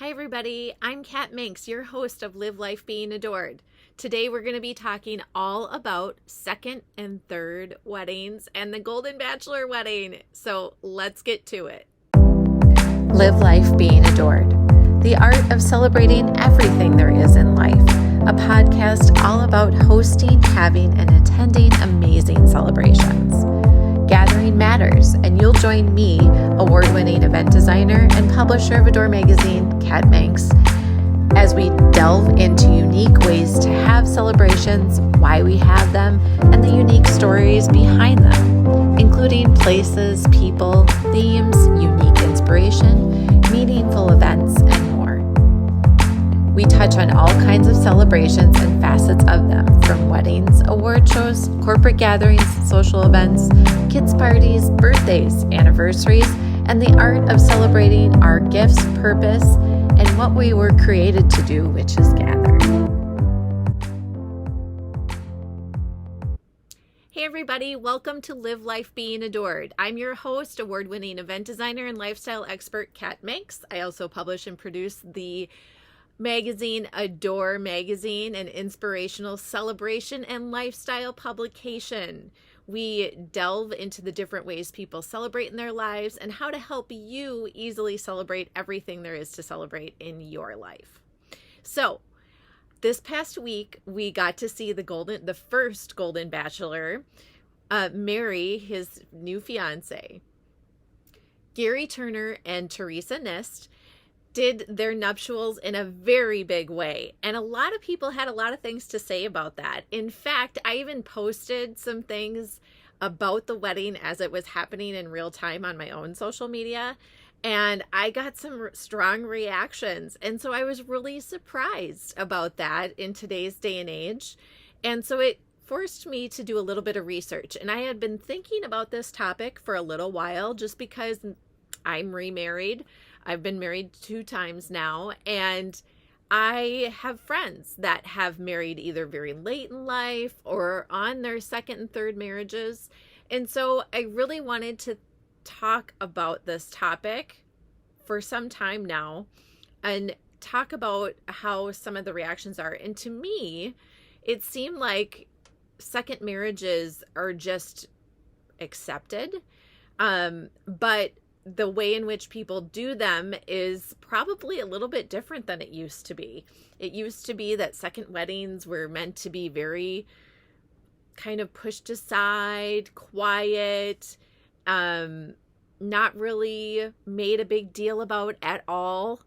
Hi everybody, I'm Kat Minks, your host of Live Life Being Adored. Today we're going to be talking all about second and third weddings and the Golden Bachelor wedding. So let's get to it. Live Life Being Adored, the art of celebrating everything there is in life. A podcast all about hosting, having, and attending amazing celebrations. Gathering matters, and you'll join me, award-winning event designer and publisher of Adore magazine, Kat Minks, as we delve into unique ways to have celebrations, why we have them, and the unique stories behind them, including places, people, themes, unique inspiration, meaningful events, and more. We touch on all kinds of celebrations and facets of them, from weddings, award shows, corporate gatherings, social events, kids' parties, birthdays, anniversaries, and the art of celebrating our gifts, purpose, and what we were created to do, which is gather. Hey everybody, welcome to Live Life Being Adored. I'm your host, award-winning event designer and lifestyle expert, Kat Minks. I also publish and produce the magazine Adore magazine, an inspirational celebration and lifestyle publication. We delve into the different ways people celebrate in their lives and how to help you easily celebrate everything there is to celebrate in your life. So this past week, we got to see the first Golden Bachelor marry his new fiance. Gary Turner and Teresa Nist did their nuptials in a very big way. And a lot of people had a lot of things to say about that. In fact, I even posted some things about the wedding as it was happening in real time on my own social media. And I got some strong reactions. And so I was really surprised about that in today's day and age. And so it forced me to do a little bit of research. And I had been thinking about this topic for a little while just because I'm remarried. I've been married 2 times now, and I have friends that have married either very late in life or on their second and third marriages. And so I really wanted to talk about this topic for some time now and talk about how some of the reactions are. And to me, it seemed like second marriages are just accepted, but the way in which people do them is probably a little bit different than it used to be. It used to be that second weddings were meant to be very kind of pushed aside, quiet, not really made a big deal about at all.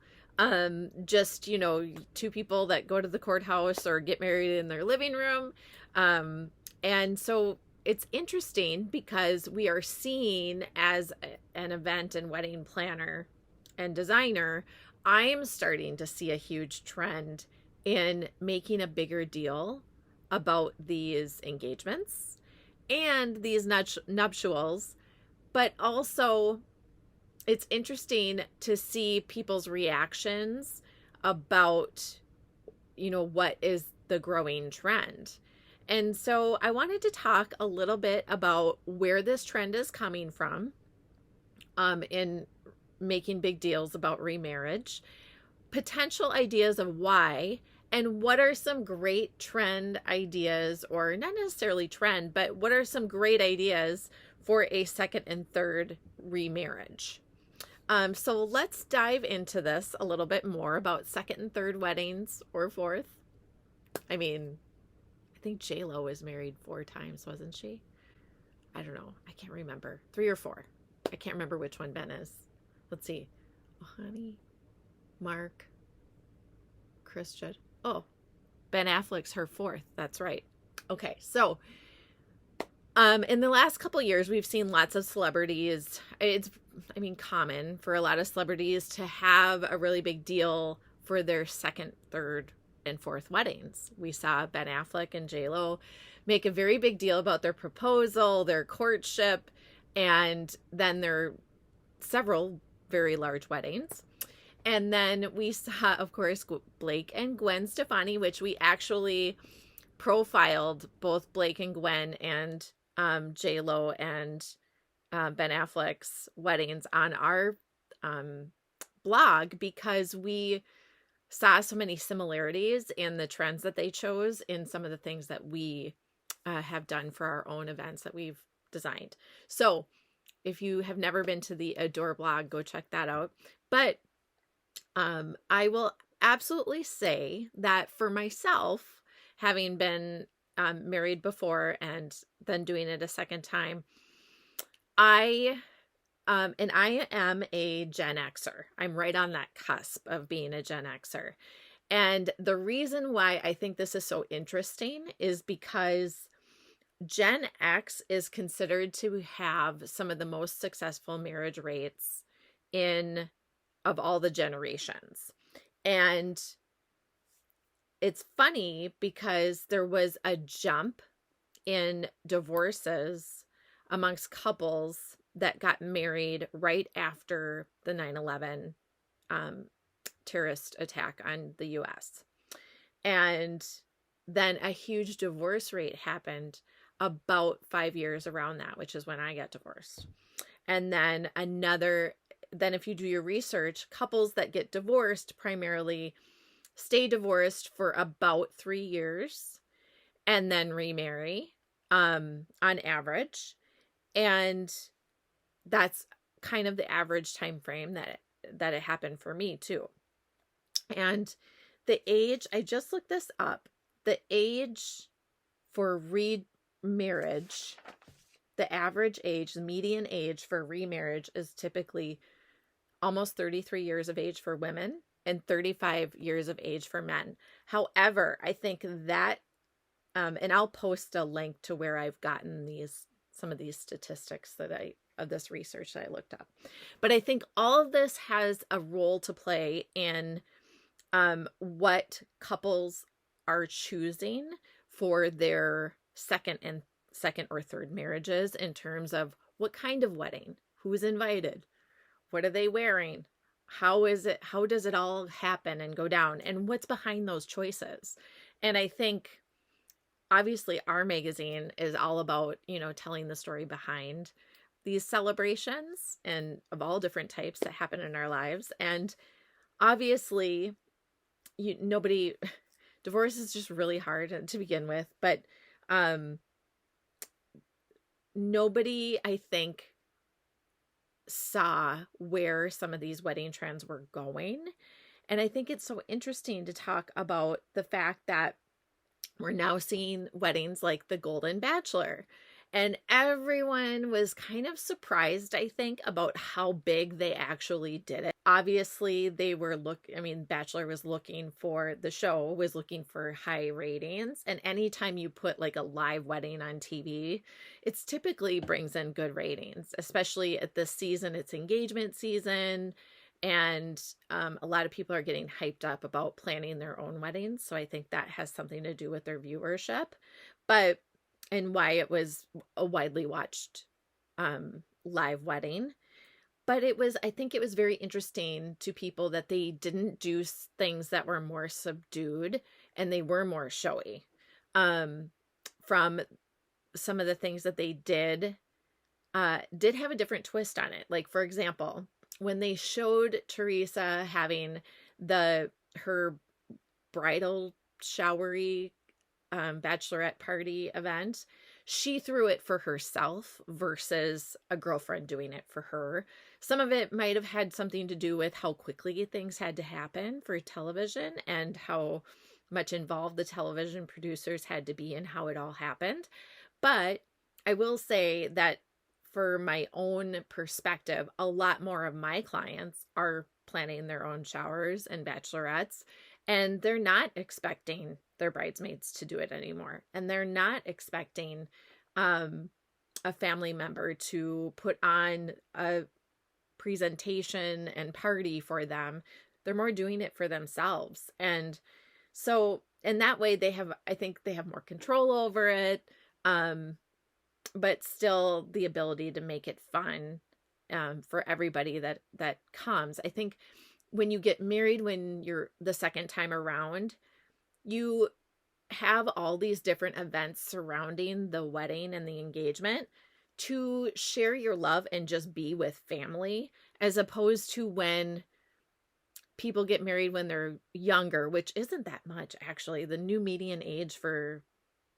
Just, 2 people that go to the courthouse or get married in their living room. And so it's interesting because we are seeing, as an event and wedding planner and designer, I'm starting to see a huge trend in making a bigger deal about these engagements and these nuptials. But also, it's interesting to see people's reactions about, what is the growing trend. And so I wanted to talk a little bit about where this trend is coming from in making big deals about remarriage, potential ideas of why, and what are some great trend ideas, or not necessarily trend, but what are some great ideas for a second and third remarriage. So let's dive into this a little bit more about second and third weddings, or fourth. I think J-Lo was married 4 times, wasn't she? I don't know. I can't remember. 3 or 4. I can't remember which one Ben is. Let's see. Oh, honey, Mark, Christian. Oh, Ben Affleck's her 4th. That's right. Okay, so in the last couple of years, we've seen lots of celebrities. It's, common for a lot of celebrities to have a really big deal for their second, third, and 4th weddings. We saw Ben Affleck and J-Lo make a very big deal about their proposal, their courtship, and then their several very large weddings. And then we saw, of course, Blake and Gwen Stefani, which we actually profiled both Blake and Gwen and J-Lo and Ben Affleck's weddings on our blog because we saw so many similarities in the trends that they chose in some of the things that we have done for our own events that we've designed. So if you have never been to the Adore blog, go check that out. But I will absolutely say that for myself, having been married before and then doing it a second time, I am a Gen Xer. I'm right on that cusp of being a Gen Xer. And the reason why I think this is so interesting is because Gen X is considered to have some of the most successful marriage rates of all the generations. And it's funny because there was a jump in divorces amongst couples that got married right after the 9/11 terrorist attack on the US. And then a huge divorce rate happened about 5 years around that, which is when I got divorced. And then if you do your research, couples that get divorced primarily stay divorced for about 3 years and then remarry on average. And that's kind of the average time frame that it happened for me too. And the age, I just looked this up, the age for remarriage, the average age, the median age for remarriage is typically almost 33 years of age for women and 35 years of age for men. However, I think that, and I'll post a link to where I've gotten some of these statistics of this research that I looked up. But I think all of this has a role to play in what couples are choosing for their second or third marriages in terms of what kind of wedding, who's invited, what are they wearing, how does it all happen and go down, and what's behind those choices. And I think obviously our magazine is all about, telling the story behind these celebrations and of all different types that happen in our lives. And obviously divorce is just really hard to begin with, but nobody, I think, saw where some of these wedding trends were going. And I think it's so interesting to talk about the fact that we're now seeing weddings like the Golden Bachelor. And everyone was kind of surprised, I think, about how big they actually did it. Obviously, Bachelor was looking for high ratings. And anytime you put like a live wedding on TV, it's typically brings in good ratings, especially at this season. It's engagement season. And a lot of people are getting hyped up about planning their own weddings. So I think that has something to do with their viewership. And why it was a widely watched live wedding. But I think it was very interesting to people that they didn't do things that were more subdued and they were more showy. From some of the things that they did have a different twist on it. Like, for example, when they showed Teresa having her bridal showery bachelorette party event, she threw it for herself versus a girlfriend doing it for her. Some of it might have had something to do with how quickly things had to happen for television and how much involved the television producers had to be in how it all happened. But I will say that for my own perspective, a lot more of my clients are planning their own showers and bachelorettes, and they're not expecting their bridesmaids to do it anymore. And they're not expecting a family member to put on a presentation and party for them. They're more doing it for themselves. And so in that way, I think they have more control over it, but still the ability to make it fun for everybody that comes. I think when you get married, when you're the second time around, you have all these different events surrounding the wedding and the engagement to share your love and just be with family, as opposed to when people get married when they're younger, which isn't that much, actually. The new median age for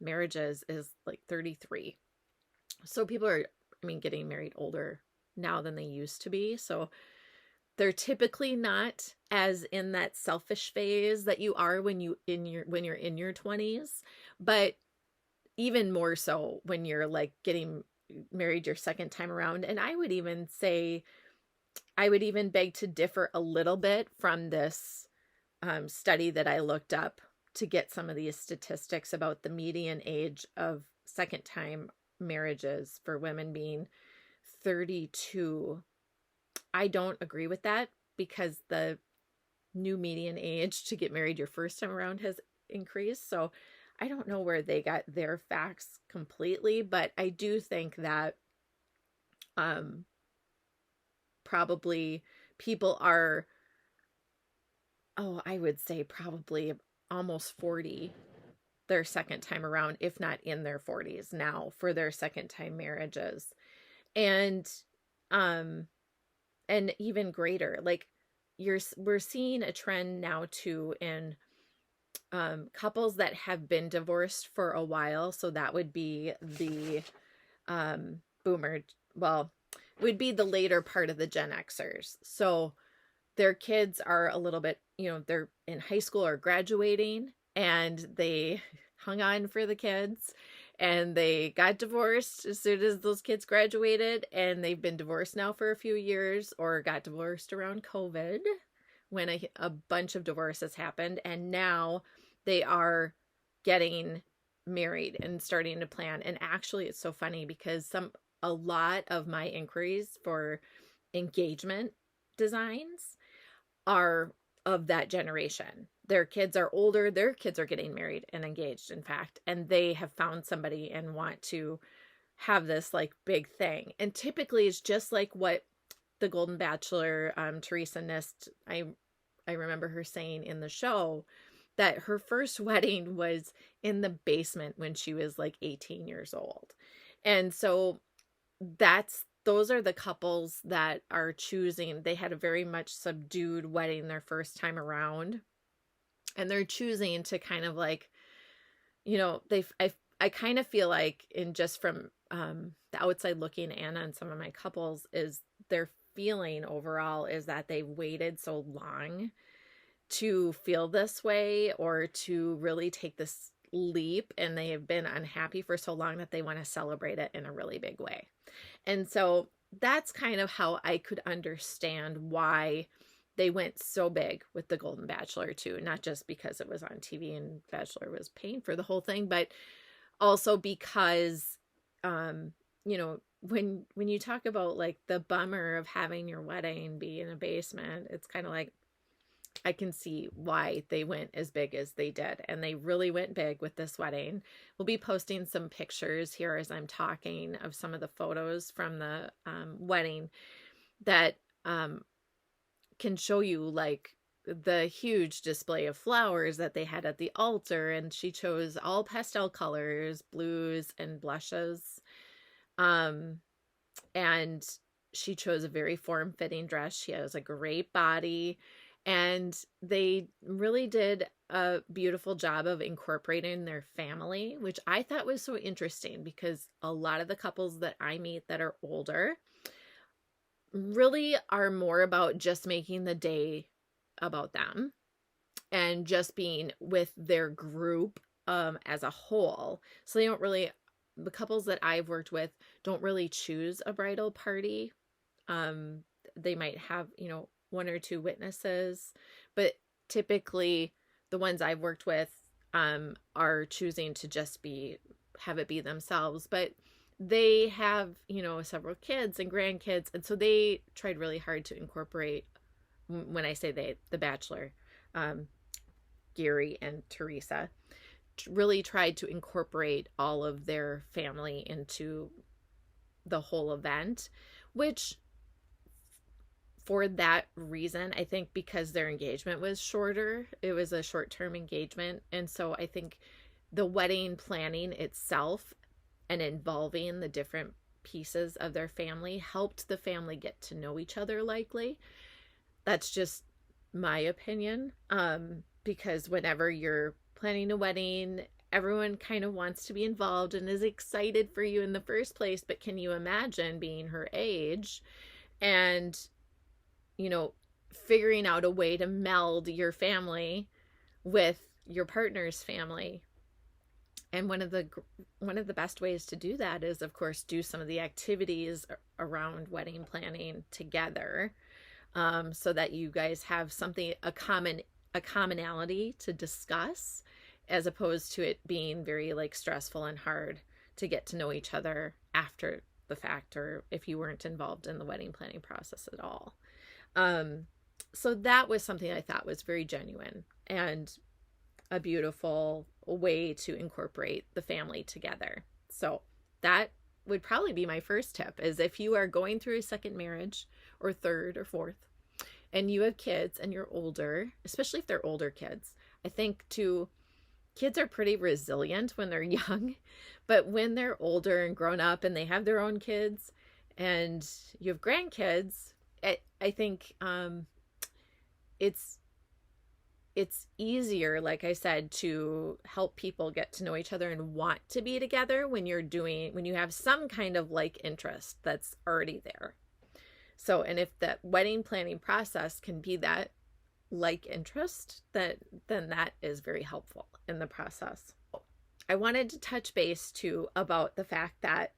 marriages is like 33. So people are, getting married older now than they used to be. So they're typically not as in that selfish phase that you are when you're in your 20s, but even more so when you're like getting married your second time around. And I would even beg to differ a little bit from this study that I looked up to get some of these statistics about the median age of second time marriages for women being 32. I don't agree with that because the new median age to get married your first time around has increased. So I don't know where they got their facts completely, but I do think that probably people are, I would say probably almost 40 their second time around, if not in their 40s now for their second time marriages. And even greater, like we're seeing a trend now too in couples that have been divorced for a while. So that would be the would be the later part of the Gen Xers. So their kids are a little bit, they're in high school or graduating, and they hung on for the kids, and they got divorced as soon as those kids graduated, and they've been divorced now for a few years, or got divorced around COVID when a bunch of divorces happened, and now they are getting married and starting to plan. And actually, it's so funny because a lot of my inquiries for engagement designs are of that generation. Their kids are older, their kids are getting married and engaged, in fact, and they have found somebody and want to have this like big thing. And typically it's just like what the Golden Bachelor, Teresa Nist, I remember her saying in the show that her first wedding was in the basement when she was like 18 years old. And so those are the couples that are choosing. They had a very much subdued wedding their first time around, and they're choosing to kind of like, I kind of feel like, in just from the outside looking in on some of my couples, is their feeling overall is that they waited so long to feel this way or to really take this leap, and they have been unhappy for so long that they want to celebrate it in a really big way. And so that's kind of how I could understand why they went so big with the Golden Bachelor too, not just because it was on TV and Bachelor was paying for the whole thing, but also because when you talk about like the bummer of having your wedding be in a basement, it's kind of like I can see why they went as big as they did. And they really went big with this wedding. We'll be posting some pictures here as I'm talking of some of the photos from the wedding that can show you like the huge display of flowers that they had at the altar. And she chose all pastel colors, blues and blushes. And she chose a very form-fitting dress. She has a great body. And they really did a beautiful job of incorporating their family, which I thought was so interesting because a lot of the couples that I meet that are older really are more about just making the day about them and just being with their group as a whole. So they don't really, the couples that I've worked with don't really choose a bridal party. They might have, one or two witnesses, but typically the ones I've worked with are choosing to just have it be themselves, but they have, several kids and grandkids. And so they tried really hard to incorporate, when I say the Bachelor, Gary and Teresa really tried to incorporate all of their family into the whole event, which for that reason, I think because their engagement was shorter, it was a short-term engagement. And so I think the wedding planning itself and involving the different pieces of their family helped the family get to know each other likely. That's just my opinion, because whenever you're planning a wedding, everyone kind of wants to be involved and is excited for you in the first place. But can you imagine being her age and, figuring out a way to meld your family with your partner's family? And one of the best ways to do that is, of course, do some of the activities around wedding planning together, so that you guys have a commonality to discuss, as opposed to it being very stressful and hard to get to know each other after the fact, or if you weren't involved in the wedding planning process at all. So that was something I thought was very genuine and a beautiful way to incorporate the family together. So that would probably be my first tip, is if you are going through a second marriage or third or fourth and you have kids and you're older, especially if they're older kids. I think too, kids are pretty resilient when they're young, but when they're older and grown up and they have their own kids and you have grandkids, I think it's easier, like I said, to help people get to know each other and want to be together when you have some kind of interest that's already there. So, and if that wedding planning process can be that interest, then that is very helpful in the process. I wanted to touch base too about the fact that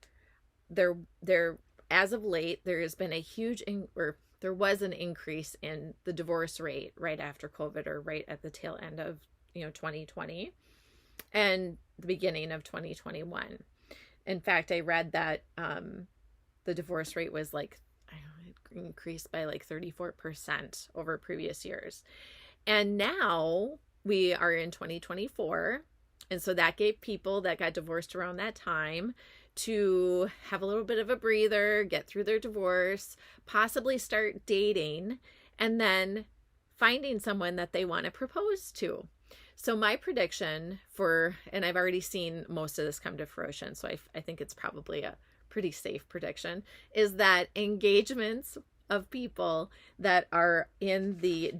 there as of late, there has been a huge there was an increase in the divorce rate right after COVID, or right at the tail end of 2020 and the beginning of 2021. In fact, I read that the divorce rate was increased by 34% over previous years. And now we are in 2024. And so that gave people that got divorced around that time to have a little bit of a breather, get through their divorce, possibly start dating, and then finding someone that they want to propose to. So my prediction and I've already seen most of this come to fruition, so I think it's probably a pretty safe prediction, is that engagements of people that are in the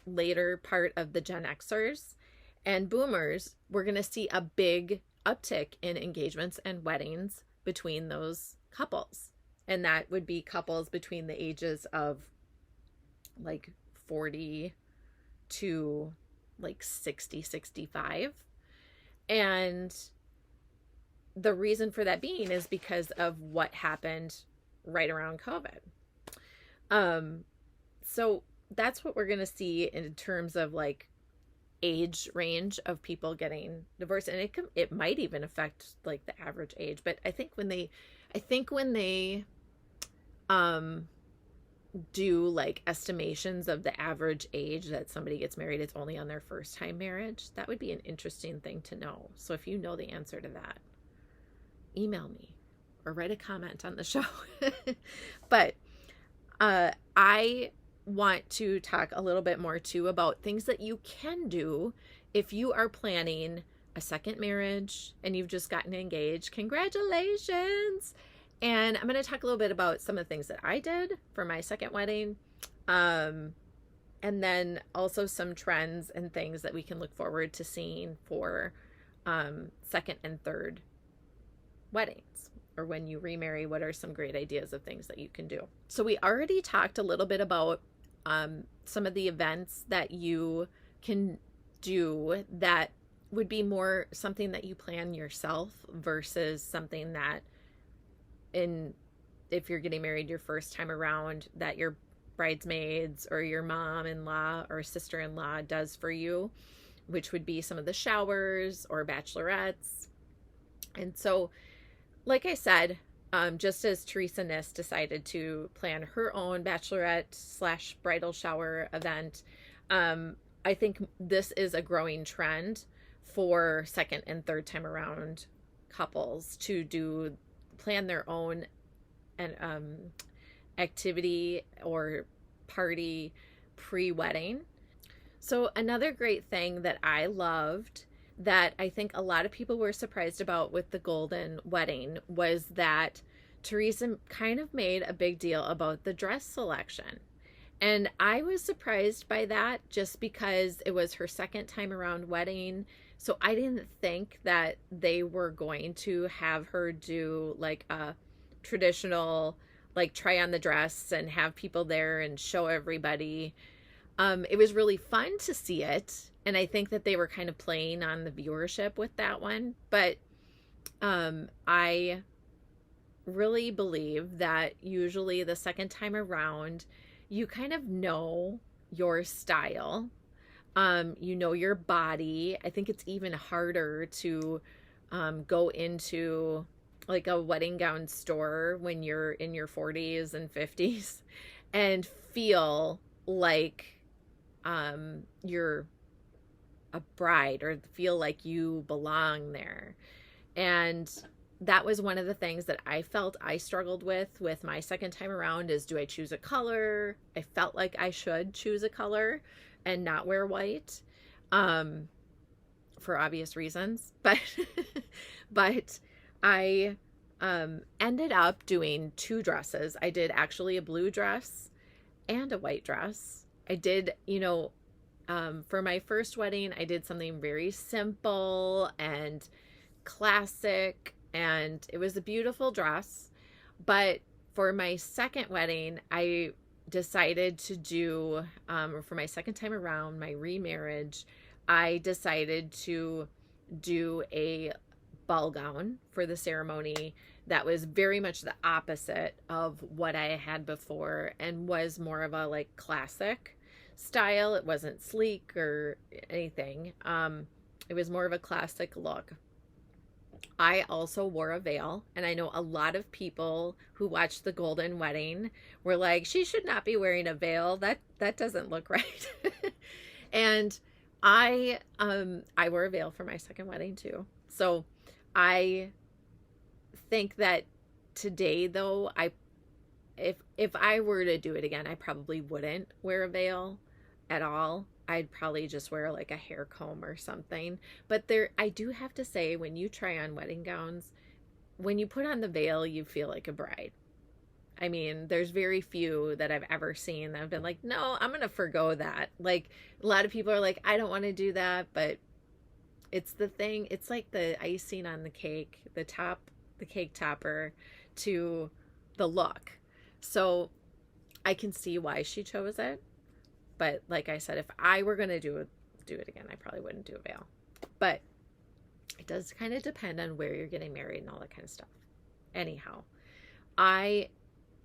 later part of the Gen Xers and boomers, we're going to see a big uptick in engagements and weddings between those couples. And that would be couples between the ages of 40 to 60, 65. And the reason for that being is because of what happened right around COVID. So that's what we're going to see in terms of age range of people getting divorced, and it might even affect the average age. But I think when they do estimations of the average age that somebody gets married, it's only on their first time marriage. That would be an interesting thing to know. So if you know the answer to that, email me or write a comment on the show. But I want to talk a little bit more too about things that you can do if you are planning a second marriage and you've just gotten engaged. Congratulations. And I'm going to talk a little bit about some of the things that I did for my second wedding, and then also some trends and things that we can look forward to seeing for second and third weddings. Or when you remarry, what are some great ideas of things that you can do? So we already talked a little bit about some of the events that you can do that would be more something that you plan yourself versus something that if you're getting married your first time around, that your bridesmaids or your mom-in-law or sister-in-law does for you, which would be some of the showers or bachelorettes. And so, like I said, just as Teresa Niss decided to plan her own bachelorette / bridal shower event, I think this is a growing trend for second and third time around couples to plan their own activity or party pre-wedding. So another great thing that I loved, that I think a lot of people were surprised about with the Golden Wedding, was that Teresa kind of made a big deal about the dress selection. And I was surprised by that just because it was her second time around wedding. So I didn't think that they were going to have her do like a traditional, like try on the dress and have people there and show everybody. It was really fun to see it. And I think that they were kind of playing on the viewership with that one. But I really believe that usually the second time around, you kind of know your style. You know your body. I think it's even harder to go into like a wedding gown store when you're in your 40s and 50s and feel like you're a bride or feel like you belong there. And that was one of the things that I felt I struggled with my second time around is, do I choose a color? I felt like I should choose a color and not wear white, for obvious reasons. But I ended up doing two dresses. I did actually a blue dress and a white dress. I did, for my first wedding, I did something very simple and classic, and it was a beautiful dress. But for my second wedding, I decided to do, for my second time around, my remarriage, I decided to do a ball gown for the ceremony that was very much the opposite of what I had before and was more of a like classic style. It wasn't sleek or anything. It was more of a classic look. I also wore a veil, and I know a lot of people who watched the Golden Wedding were like, she should not be wearing a veil. That doesn't look right. And I wore a veil for my second wedding too. So I think that today though, if I were to do it again, I probably wouldn't wear a veil at all. I'd probably just wear like a hair comb or something. But I do have to say, when you try on wedding gowns, when you put on the veil, you feel like a bride. I mean, there's very few that I've ever seen that have been like, no, I'm going to forgo that. Like, a lot of people are like, I don't want to do that, but it's the thing. It's like the icing on the cake, the cake topper to the look. So I can see why she chose it. But like I said, if I were going to do it again, I probably wouldn't do a veil. But it does kind of depend on where you're getting married and all that kind of stuff. Anyhow,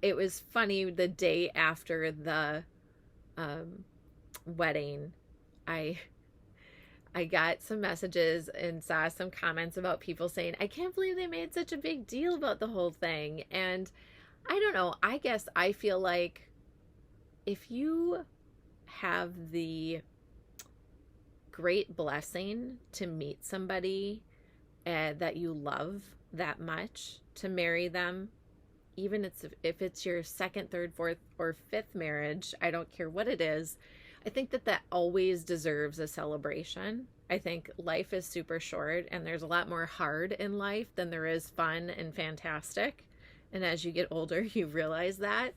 it was funny, the day after the wedding, I got some messages and saw some comments about people saying, I can't believe they made such a big deal about the whole thing. And I don't know, I guess I feel like if you have the great blessing to meet somebody that you love that much, to marry them, even if it's your second, third, fourth, or fifth marriage, I don't care what it is, I think that always deserves a celebration. I think life is super short, and there's a lot more hard in life than there is fun and fantastic. And as you get older, you realize that.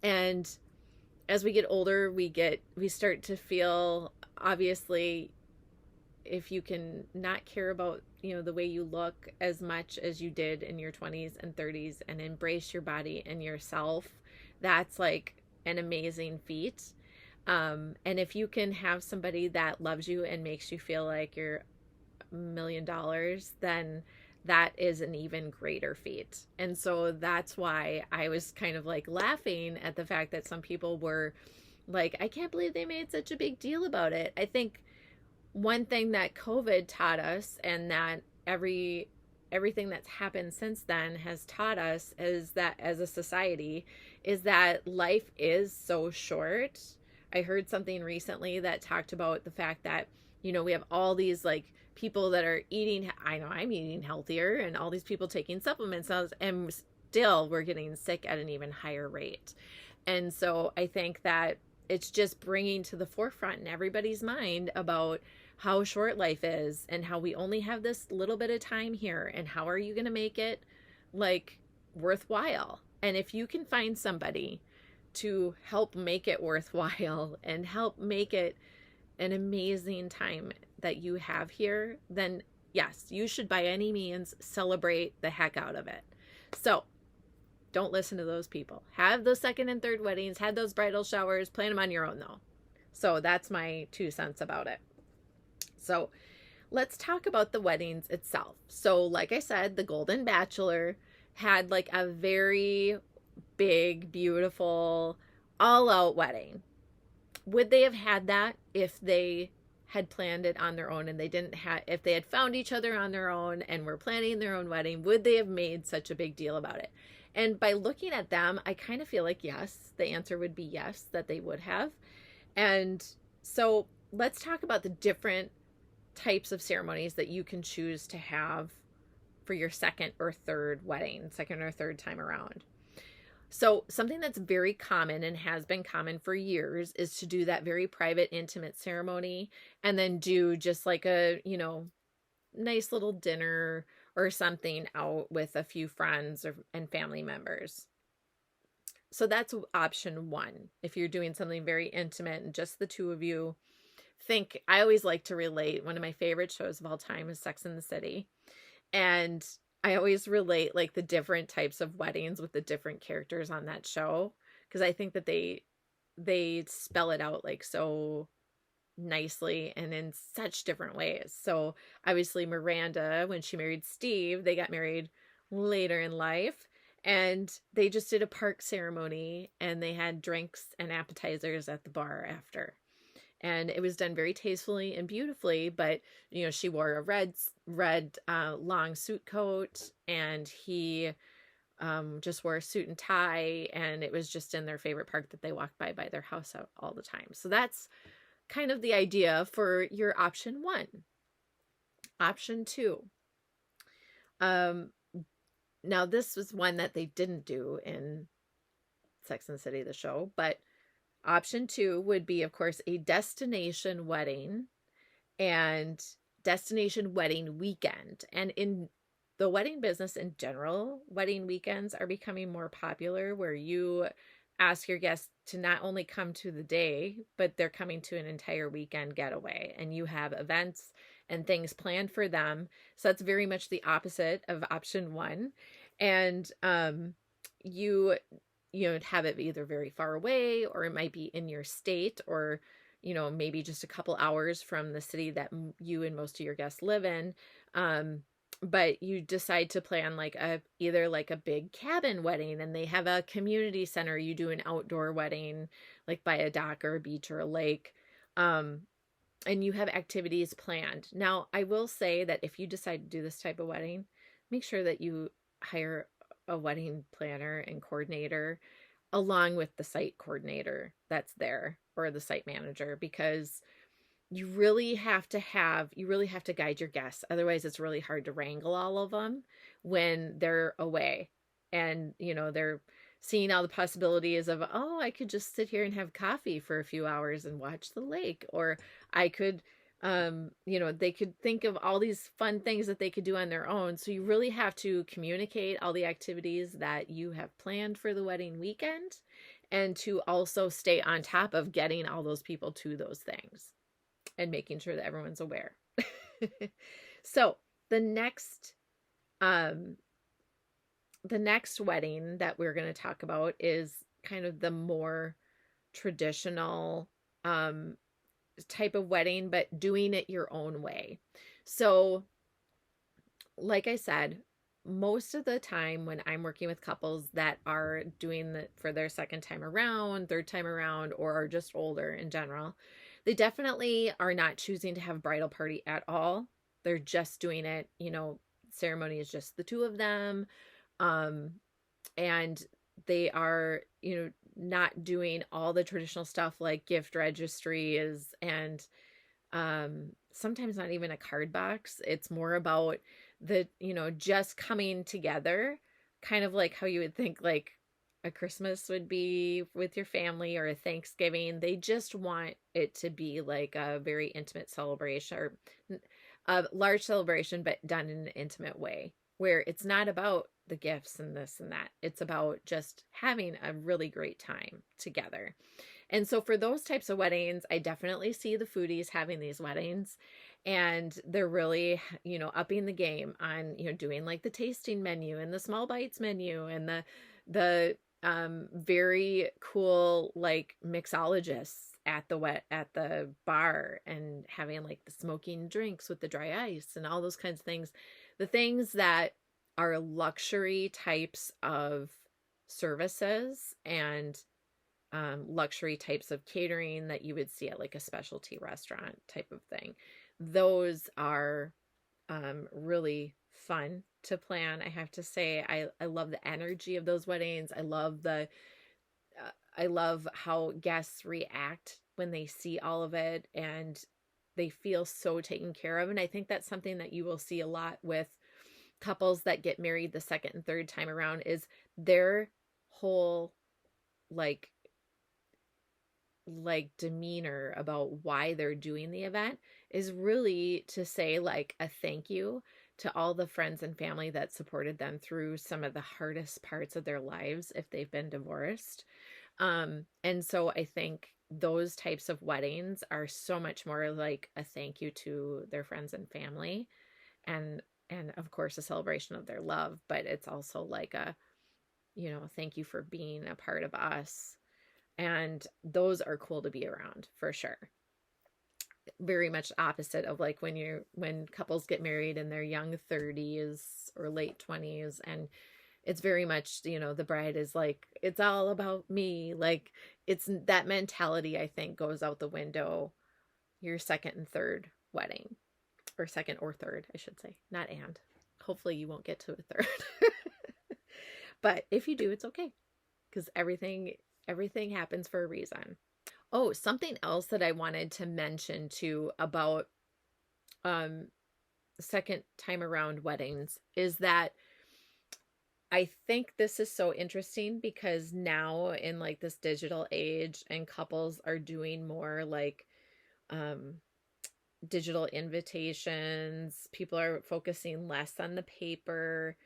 And as we get older, we start to feel, obviously, if you can not care about, the way you look as much as you did in your 20s and 30s and embrace your body and yourself, that's like an amazing feat. And if you can have somebody that loves you and makes you feel like you're $1 million, then that is an even greater feat. And so that's why I was kind of like laughing at the fact that some people were like, I can't believe they made such a big deal about it. I think one thing that COVID taught us, and that everything that's happened since then has taught us, is that as a society, is that life is so short. I heard something recently that talked about the fact that, we have all these like people that are eating, I know I'm eating healthier, and all these people taking supplements, and still we're getting sick at an even higher rate. And so I think that it's just bringing to the forefront in everybody's mind about how short life is and how we only have this little bit of time here, and how are you going to make it like worthwhile. And if you can find somebody to help make it worthwhile and help make it an amazing time that you have here, then yes, you should by any means celebrate the heck out of it. So don't listen to those people. Have those second and third weddings, have those bridal showers, plan them on your own though. So that's my 2 cents about it. So let's talk about the weddings itself. So like I said, the Golden Bachelor had like a very big, beautiful, all-out wedding. Would they have had that if they had planned it on their own and they didn't have, if they had found each other on their own and were planning their own wedding, would they have made such a big deal about it? And by looking at them, I kind of feel like yes, the answer would be yes, that they would have. And so let's talk about the different types of ceremonies that you can choose to have for your second or third wedding, second or third time around. So something that's very common and has been common for years is to do that very private, intimate ceremony and then do just like a, nice little dinner or something out with a few friends and family members. So that's option one. If you're doing something very intimate and just the two of you, I always like to relate. One of my favorite shows of all time is Sex and the City. And I always relate like the different types of weddings with the different characters on that show. Because I think that they spell it out like so nicely and in such different ways. So obviously Miranda, when she married Steve, they got married later in life. And they just did a park ceremony and they had drinks and appetizers at the bar after. And it was done very tastefully and beautifully, but, she wore a red long suit coat and he just wore a suit and tie, and it was just in their favorite park that they walked by their house all the time. So that's kind of the idea for your option one. Option two. Now this was one that they didn't do in Sex and the City, the show, but option two would be, of course, a destination wedding and destination wedding weekend. And in the wedding business in general, wedding weekends are becoming more popular, where you ask your guests to not only come to the day, but they're coming to an entire weekend getaway, and you have events and things planned for them. So that's very much the opposite of option one. And you have it either very far away, or it might be in your state, or maybe just a couple hours from the city that you and most of your guests live in. But you decide to plan either a big cabin wedding, and they have a community center. You do an outdoor wedding, like by a dock or a beach or a lake. And you have activities planned. Now, I will say that if you decide to do this type of wedding, make sure that you hire a wedding planner and coordinator along with the site coordinator that's there, or the site manager, because you really have to guide your guests. Otherwise, it's really hard to wrangle all of them when they're away and, they're seeing all the possibilities of, oh, I could just sit here and have coffee for a few hours and watch the lake, or I could, they could think of all these fun things that they could do on their own. So you really have to communicate all the activities that you have planned for the wedding weekend, and to also stay on top of getting all those people to those things and making sure that everyone's aware. So the next wedding that we're going to talk about is kind of the more traditional type of wedding, but doing it your own way. So like I said, most of the time when I'm working with couples that are doing it for their second time around, third time around, or are just older in general, they definitely are not choosing to have a bridal party at all. They're just doing it, ceremony is just the two of them. And they are, not doing all the traditional stuff like gift registry and sometimes not even a card box. It's more about the, just coming together, kind of like how you would think like a Christmas would be with your family, or a Thanksgiving. They just want it to be like a very intimate celebration, or a large celebration, but done in an intimate way, where it's not about the gifts and this and that. It's about just having a really great time together. And so for those types of weddings, I definitely see the foodies having these weddings, and they're really, upping the game on, doing like the tasting menu and the small bites menu and the very cool like mixologists at the bar, and having like the smoking drinks with the dry ice and all those kinds of things. The things that are luxury types of services and luxury types of catering that you would see at like a specialty restaurant type of thing. Those are really fun to plan. I have to say, I love the energy of those weddings. I love how guests react when they see all of it, and they feel so taken care of. And I think that's something that you will see a lot with couples that get married the second and third time around, is their whole like demeanor about why they're doing the event is really to say like a thank you to all the friends and family that supported them through some of the hardest parts of their lives if they've been divorced. And so I think those types of weddings are so much more like a thank you to their friends and family, and of course a celebration of their love, but it's also like a, thank you for being a part of us. And those are cool to be around for sure. Very much opposite of like when couples get married in their young 30s or late 20s, and it's very much, the bride is like, it's all about me. Like, it's that mentality, I think, goes out the window your second and third wedding, or second or third, I should say, not and. Hopefully you won't get to a third. But if you do, it's okay, because everything happens for a reason. Oh, something else that I wanted to mention too about second time around weddings is that I think this is so interesting, because now in like this digital age, and couples are doing more like digital invitations, people are focusing less on the paper.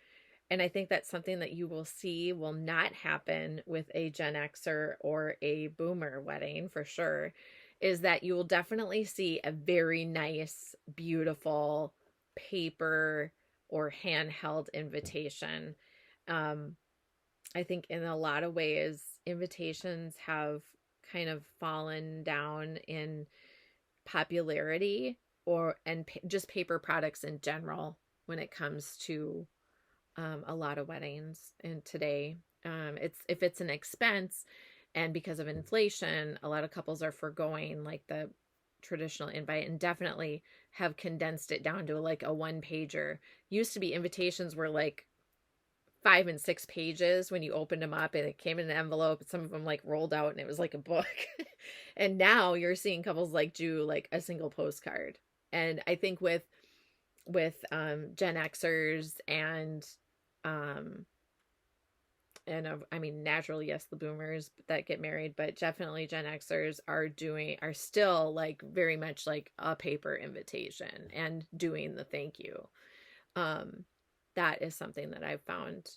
And I think that's something that you will see will not happen with a Gen Xer or a Boomer wedding for sure, is that you will definitely see a very nice, beautiful paper or handheld invitation. I think in a lot of ways, invitations have kind of fallen down in popularity, and just paper products in general when it comes to a lot of weddings. And today, if it's an expense, and because of inflation, a lot of couples are forgoing like the traditional invite, and definitely have condensed it down to like a one pager. Used to be invitations were like 5 and 6 pages when you opened them up, and it came in an envelope. Some of them like rolled out and it was like a book. And now you're seeing couples like do like a single postcard. And I think with Gen Xers and I mean, naturally, yes, the boomers that get married, but definitely Gen Xers are still like very much like a paper invitation and doing the thank you. That is something that I've found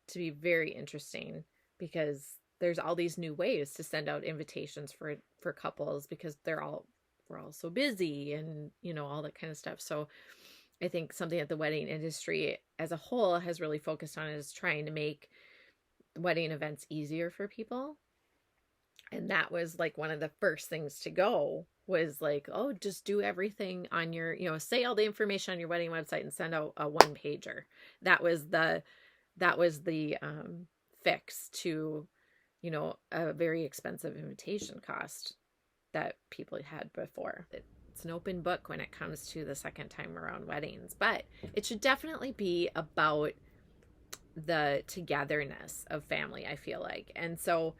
to be very interesting, because there's all these new ways to send out invitations for couples, because we're all so busy, and all that kind of stuff. So I think something that the wedding industry as a whole has really focused on is trying to make wedding events easier for people. And that was like one of the first things to go, was like, oh, just do everything on your, say all the information on your wedding website and send out a one pager. That was the fix to, a very expensive invitation cost that people had before. It's an open book when it comes to the second time around weddings, but it should definitely be about the togetherness of family, I feel like. And so,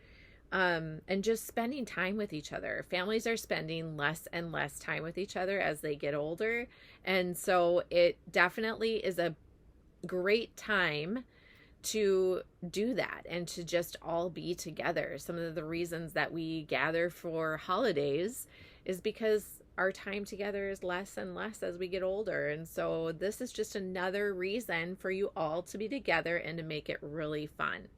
and just spending time with each other. Families are spending less and less time with each other as they get older. And so it definitely is a great time to do that, and to just all be together. Some of the reasons that we gather for holidays is because our time together is less and less as we get older. And so this is just another reason for you all to be together and to make it really fun.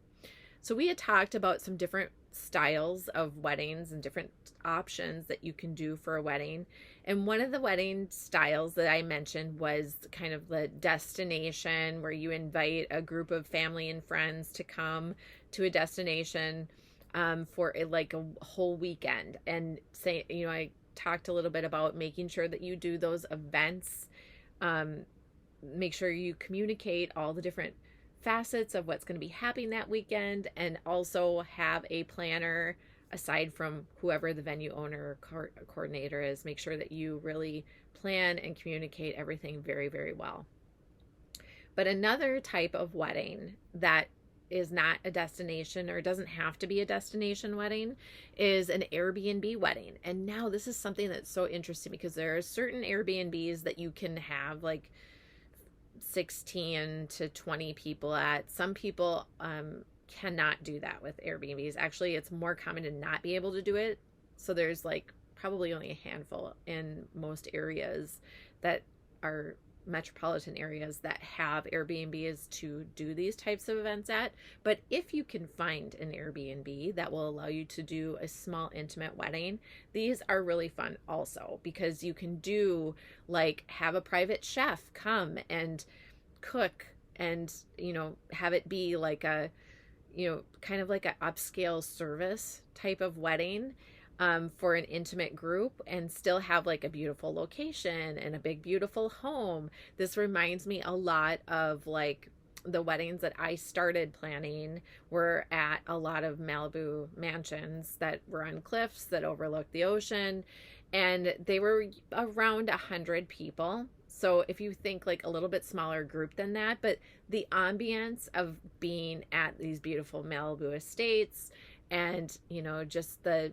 So we had talked about some different styles of weddings and different options that you can do for a wedding. And one of the wedding styles that I mentioned was kind of the destination, where you invite a group of family and friends to come to a destination for like a whole weekend. And say, I talked a little bit about making sure that you do those events. Make sure you communicate all the different facets of what's going to be happening that weekend, and also have a planner aside from whoever the venue owner or coordinator is. Make sure that you really plan and communicate everything very, very well. But another type of wedding that is not a destination, or doesn't have to be a destination wedding, is an Airbnb wedding. And now this is something that's so interesting, because there are certain Airbnbs that you can have like 16 to 20 people at. Some people cannot do that with Airbnbs. Actually, it's more common to not be able to do it. So there's like probably only a handful in most areas that are metropolitan areas that have Airbnbs to do these types of events at. But if you can find an Airbnb that will allow you to do a small intimate wedding, these are really fun also, because you can do like have a private chef come and cook, and have it be like a kind of like an upscale service type of wedding for an intimate group, and still have like a beautiful location and a big beautiful home. This reminds me a lot of like the weddings that I started planning were at a lot of Malibu mansions that were on cliffs that overlooked the ocean, and they were around 100 people. So if you think like a little bit smaller group than that, but the ambience of being at these beautiful Malibu estates, and just the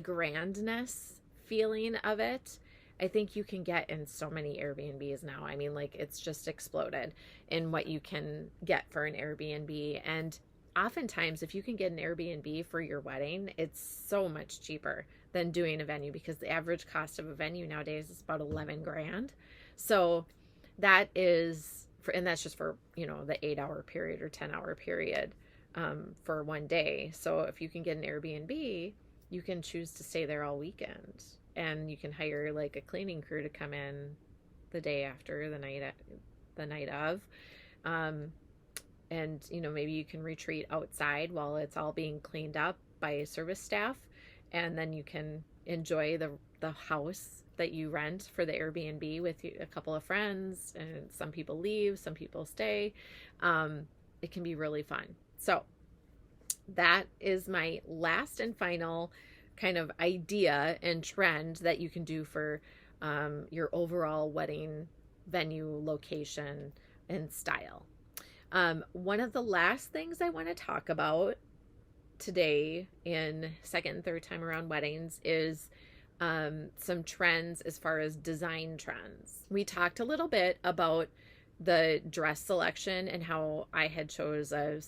grandness feeling of it, I think you can get in so many Airbnbs now. I mean, like, it's just exploded in what you can get for an Airbnb. And oftentimes, if you can get an Airbnb for your wedding, it's so much cheaper than doing a venue, because the average cost of a venue nowadays is about 11 grand. So that is and that's just for, the 8-hour period or 10-hour period for one day. So if you can get an Airbnb, you can choose to stay there all weekend, and you can hire like a cleaning crew to come in the day after, the night of, and maybe you can retreat outside while it's all being cleaned up by service staff, and then you can enjoy the house that you rent for the Airbnb with a couple of friends, and some people leave, some people stay. It can be really fun. So that is my last and final kind of idea and trend that you can do for your overall wedding venue location and style. One of the last things I want to talk about today in second and third time around weddings is some trends as far as design trends. We talked a little bit about the dress selection and how I had chose a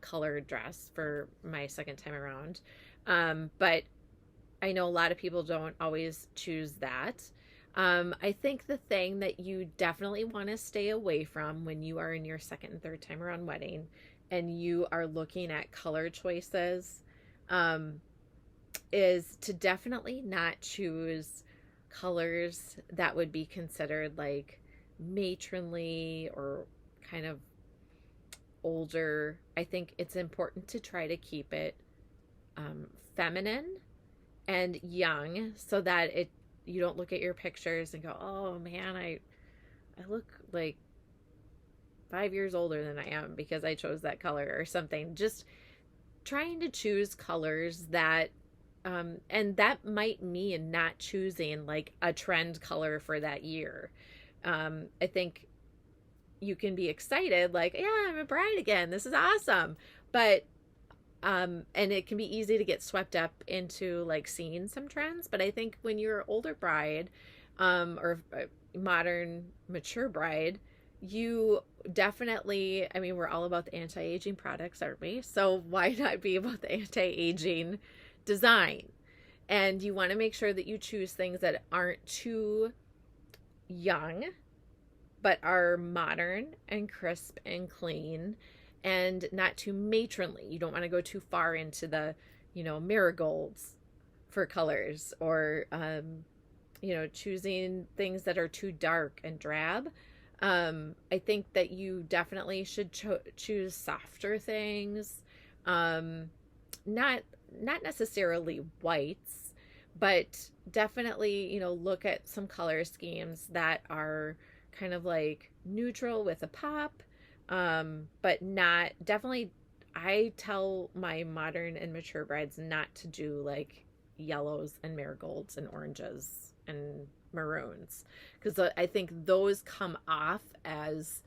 colored dress for my second time around. But I know a lot of people don't always choose that. I think the thing that you definitely want to stay away from when you are in your second and third time around wedding and you are looking at color choices, is to definitely not choose colors that would be considered like matronly or kind of older. I think it's important to try to keep it feminine and young, so that you don't look at your pictures and go, oh man, I look like 5 years older than I am because I chose that color or something. Just trying to choose colors that and that might mean not choosing like a trend color for that year. I think you can be excited, like, yeah, I'm a bride again, this is awesome. But and it can be easy to get swept up into like seeing some trends. But I think when you're an older bride, or a modern mature bride, you definitely, I mean, we're all about the anti-aging products, aren't we? So why not be about the anti-aging design? And you want to make sure that you choose things that aren't too young, but are modern and crisp and clean, and not too matronly. You don't want to go too far into the, marigolds for colors, or, choosing things that are too dark and drab. I think that you definitely should choose softer things. Not necessarily whites, but definitely, look at some color schemes that are kind of like neutral with a pop, but not definitely. I tell my modern and mature brides not to do like yellows and marigolds and oranges and maroons, because I think those come off as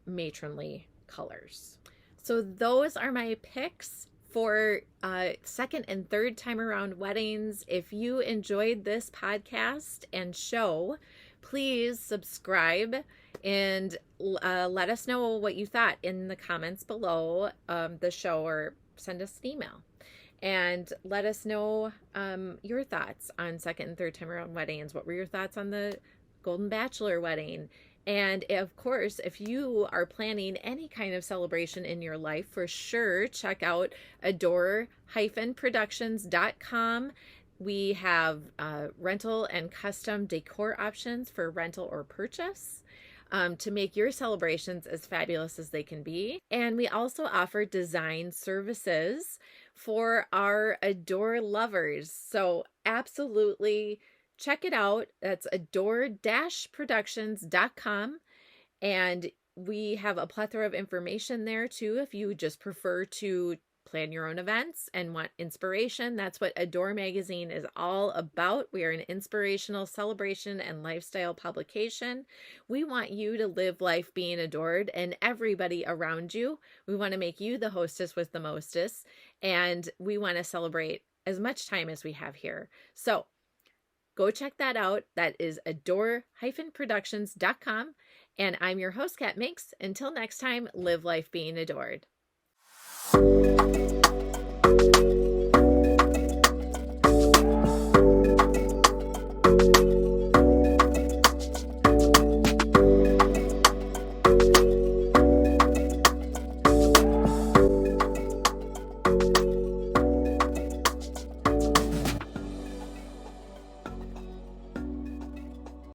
matronly colors. So those are my picks for second and third time around weddings. If you enjoyed this podcast and show, please subscribe and let us know what you thought in the comments below the show, or send us an email and let us know your thoughts on second and third time around weddings. What were your thoughts on the Golden Bachelor wedding? And of course, if you are planning any kind of celebration in your life, for sure, check out adore-productions.com. We have rental and custom decor options for rental or purchase to make your celebrations as fabulous as they can be. And we also offer design services for our Adore lovers. So absolutely check it out. That's adore-productions.com. And we have a plethora of information there too. If you just prefer to plan your own events and want inspiration, that's what Adore Magazine is all about. We are an inspirational celebration and lifestyle publication. We want you to live life being adored, and everybody around you. We want to make you the hostess with the mostest, and we want to celebrate as much time as we have here. So go check that out. That is adore-productions.com. And I'm your host, Kat Minks. Until next time, live life being adored.